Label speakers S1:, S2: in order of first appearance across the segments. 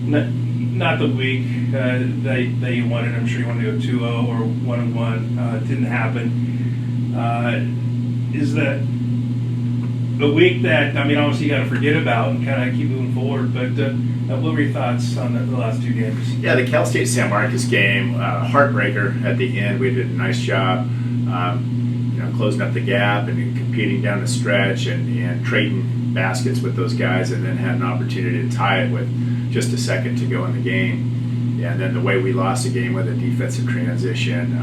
S1: not the week that you wanted. I'm sure you wanted to go 2-0 or 1-1. Didn't happen. Is that a week that, I mean, obviously you got to forget about and kind of keep moving forward, but what were your thoughts on the last two games?
S2: Yeah, the Cal State-San Marcos game, heartbreaker at the end. We did a nice job closing up the gap and competing down the stretch and trading baskets with those guys, and then had an opportunity to tie it with just a second to go in the game. And then the way we lost the game with a defensive transition,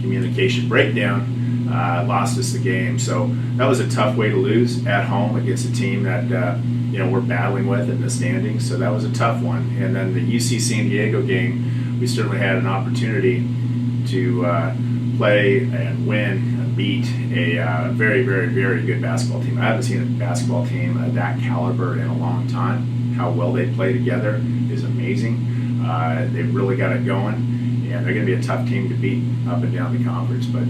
S2: communication breakdown, lost us the game. So that was a tough way to lose at home against a team that we're battling with in the standings. So that was a tough one. And then the UC San Diego game, we certainly had an opportunity to play and win and beat a very, very, very good basketball team. I haven't seen a basketball team of that caliber in a long time. How well they play together is amazing. They've really got it going, and they're going to be a tough team to beat up and down the conference. But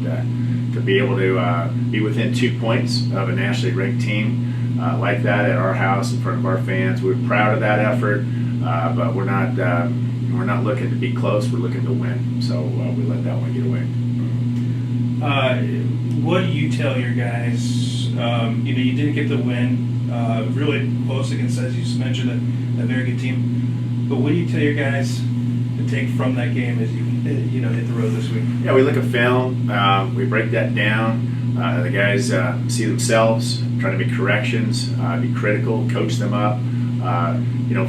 S2: to be able to be within 2 points of a nationally ranked team like that at our house in front of our fans, we're proud of that effort. But we're not looking to be close. We're looking to win. So we let that one get away.
S1: What do you tell your guys? You didn't get the win. Really close against, as you just mentioned, a very good team. But what do you tell your guys to take from that game as you hit the road this week?
S2: Yeah, we look at film. We break that down. The guys see themselves, try to make corrections, be critical, coach them up.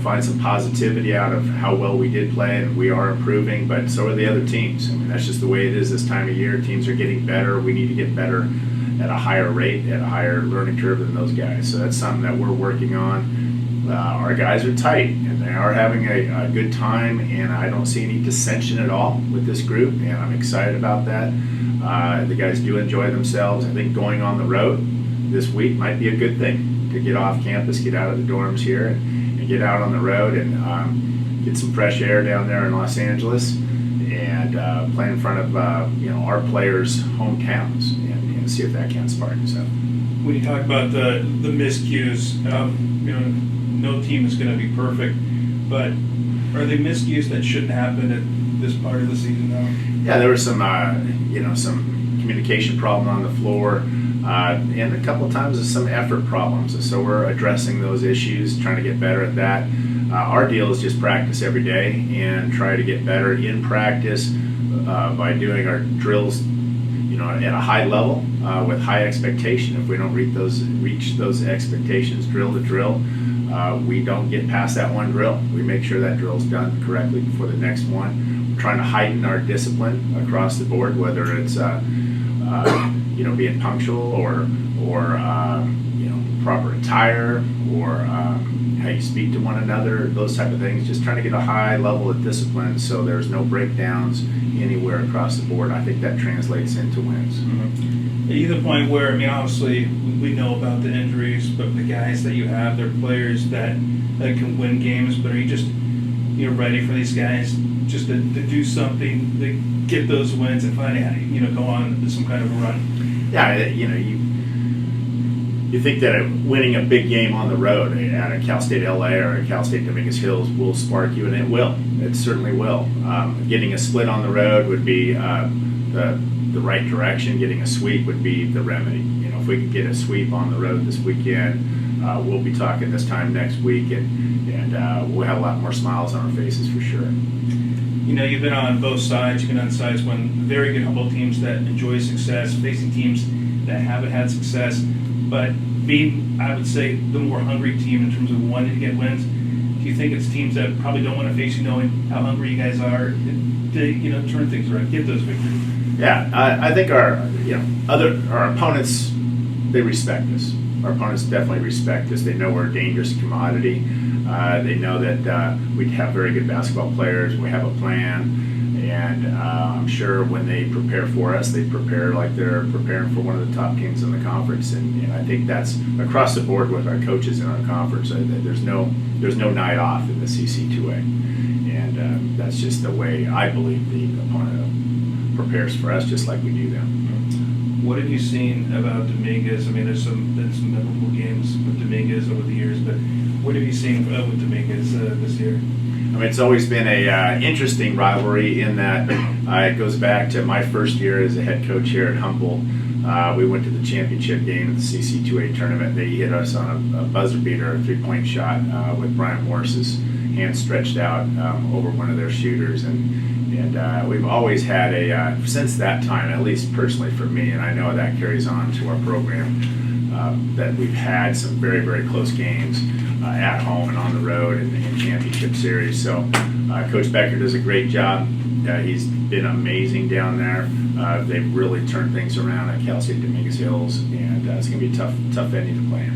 S2: Find some positivity out of how well we did play, and we are improving, but so are the other teams. I mean, that's just the way it is this time of year. Teams are getting better. We need to get better at a higher rate, at a higher learning curve than those guys. So that's something that we're working on. Our guys are tight, and they are having a good time, and I don't see any dissension at all with this group, and I'm excited about that. The guys do enjoy themselves. I think going on the road this week might be a good thing to get off campus, get out of the dorms here, and get out on the road and get some fresh air down there in Los Angeles and play in front of our players' hometowns and see if that can spark us up.
S1: When you talk about the miscues, no team is going to be perfect, but are they miscues that shouldn't happen at this part of the season now?
S2: Yeah, there was some some communication problem on the floor. And a couple of times some effort problems. So we're addressing those issues, trying to get better at that. Our deal is just practice every day and try to get better in practice by doing our drills, at a high level with high expectation. If we don't reach those expectations drill to drill, we don't get past that one drill. We make sure that drill's done correctly before the next one. We're trying to heighten our discipline across the board, whether it's being punctual or proper attire or how you speak to one another, those type of things. Just trying to get a high level of discipline so there's no breakdowns anywhere across the board. I think that translates into wins.
S1: Mm-hmm. At either point where, obviously we know about the injuries, but the guys that you have, they're players that can win games, but are you just ready for these guys just to do something to get those wins and finally go on some kind of a run?
S2: Yeah, you think that winning a big game on the road at a Cal State LA or a Cal State Dominguez Hills will spark you, and it will. It certainly will. Getting a split on the road would be the right direction. Getting a sweep would be the remedy. If we could get a sweep on the road this weekend, we'll be talking this time next week, and we'll have a lot more smiles on our faces for sure.
S1: You've been on both sides. You've been on sides when very good Humboldt teams that enjoy success, facing teams that haven't had success, but being, I would say, the more hungry team in terms of wanting to get wins. Do you think it's teams that probably don't want to face you, knowing how hungry you guys are, to turn things around, get those victories?
S2: Yeah, I think our opponents, they respect us. Our opponents definitely respect us. They know we're a dangerous commodity. They know that we have very good basketball players. We have a plan, and I'm sure when they prepare for us, they prepare like they're preparing for one of the top teams in the conference. And I think that's across the board with our coaches in our conference. There's no night off in the CC2A, and that's just the way I believe the opponent prepares for us, just like we do them.
S1: What have you seen about Dominguez? There's been some memorable games with Dominguez over the years, but what have you seen with Dominguez this year?
S2: mean, it's always been a interesting rivalry in that it goes back to my first year as a head coach here at Humboldt. We went to the championship game of the CC2A tournament. They hit us on a buzzer beater, a three-point shot with Brian Morris's hand stretched out over one of their shooters, and we've always had since that time, at least personally for me, and I know that carries on to our program, that we've had some very, very close games at home and on the road in championship series. So Coach Becker does a great job. He's been amazing down there. They've really turned things around at Cal State Dominguez Hills, and it's going to be a tough venue to play in.